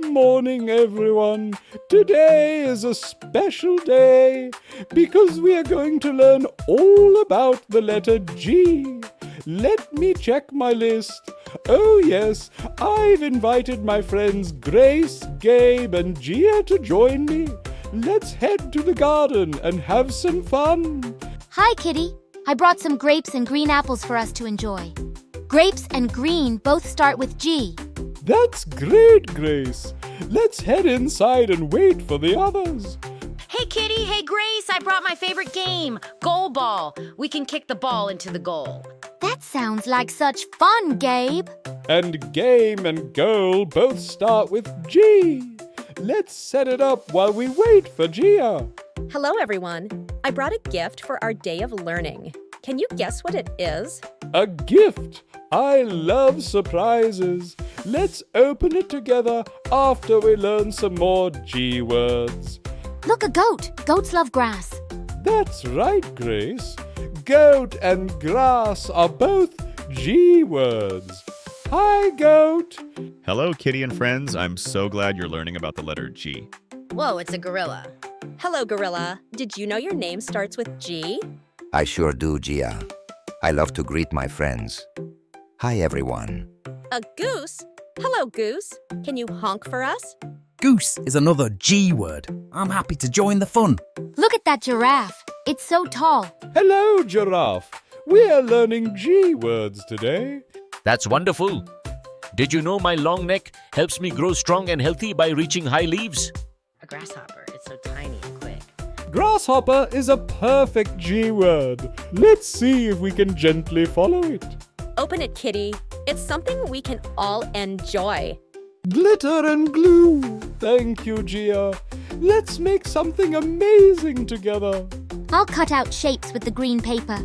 morning, everyone. Today is a special day because we are going to learn all about the letter G. Let me check my list. Oh yes, I've invited my friends Grace, Gabe and Gia to join me. Let's head to the garden and have some fun. Hi, Kitty. I brought some grapes and green apples for us to enjoy. Grapes and green both start with G. That's great, Grace. Let's head inside and wait for the others. Hey, Kitty. Hey, Grace. I brought my favorite game, goal ball. We can kick the ball into the goal. That sounds like such fun, Gabe. And game and goal both start with G. Let's set it up while we wait for Gia. Hello, everyone. I brought a gift for our day of learning. Can you guess what it is? A gift. I love surprises. Let's open it together after we learn some more G words. Look, a goat. Goats love grass. That's right, Grace. Goat and grass are both G words. Hi, goat. Hello, Kitty and friends. I'm so glad you're learning about the letter G. Whoa, it's a gorilla. Hello, gorilla. Did you know your name starts with G? I sure do, Gia. I love to greet my friends. Hi, everyone. A goose? Hello, goose. Can you honk for us? Goose is another G word. I'm happy to join the fun. Look at that giraffe. It's so tall. Hello, giraffe. We are learning G words today. That's wonderful. Did you know my long neck helps me grow strong and healthy by reaching high leaves? A grasshopper. It's so tiny and quick. Grasshopper is a perfect G word. Let's see if we can gently follow it. Open it, Kitty. It's something we can all enjoy. Glitter and glue. Thank you, Gia. Let's make something amazing together. I'll cut out shapes with the green paper.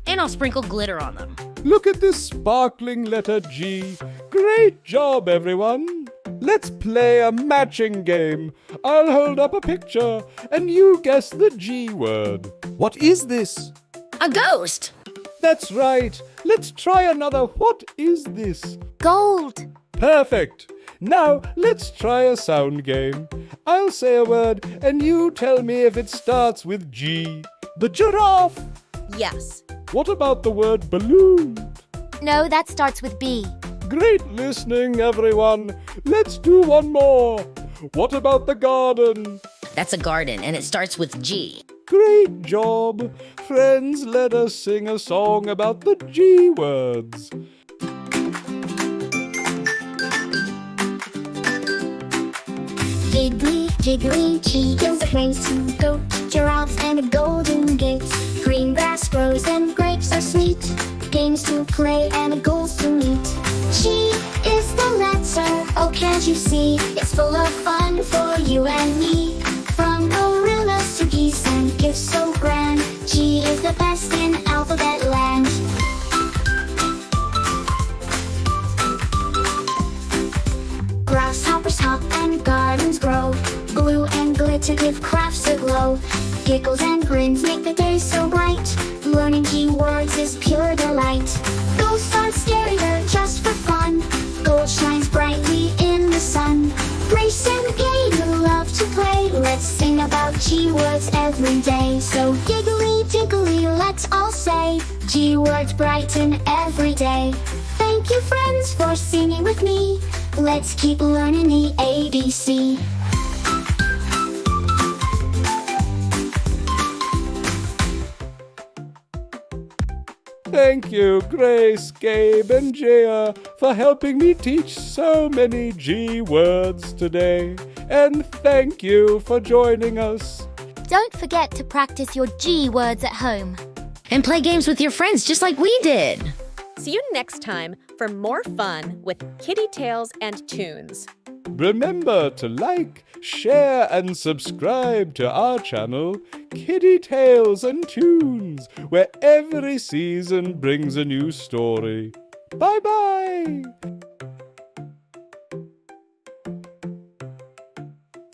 And I'll sprinkle glitter on them. Look at this sparkling letter G. Great job, everyone. Let's play a matching game. I'll hold up a picture and you guess the G word. What is this? A ghost. That's right. Let's try another. What is this? Gold. Perfect. Now, let's try a sound game. I'll say a word and you tell me if it starts with G. The giraffe. Yes. What about the word balloon? No, that starts with B. Great listening, everyone. Let's do one more. What about the garden? That's a garden, and it starts with G. Great job. Friends, let us sing a song about the G words. Jiggly, jiggly, G goes a race to goat, giraffes and a golden gate. Green grass grows and grapes are sweet. Games to play and goals to meet. G is the letter, oh can't you see? It's full of fun for you and me. From gorillas to geese and gifts so grand. G is the best in alphabet land. Grasshoppers hop and gardens grow. Glue and glitter give crafts a glow. Giggles and grins make the day so bright. Learning G words is pure delight. Ghosts aren't scary, they're just for fun. Gold shines brightly in the sun. Grace and Gabe love to play. Let's sing about G words every day. So giggly, jiggly, let's all say G words brighten every day. Thank you, friends, for singing with me. Let's keep learning the ABC. Thank you, Grace, Gabe, and Gia, for helping me teach so many G words today. And thank you for joining us. Don't forget to practice your G words at home. And play games with your friends just like we did. See you next time for more fun with Kitty Tales and Tunes. Remember to like, share, and subscribe to our channel, Kiddie Tales and Tunes, where every season brings a new story. Bye-bye!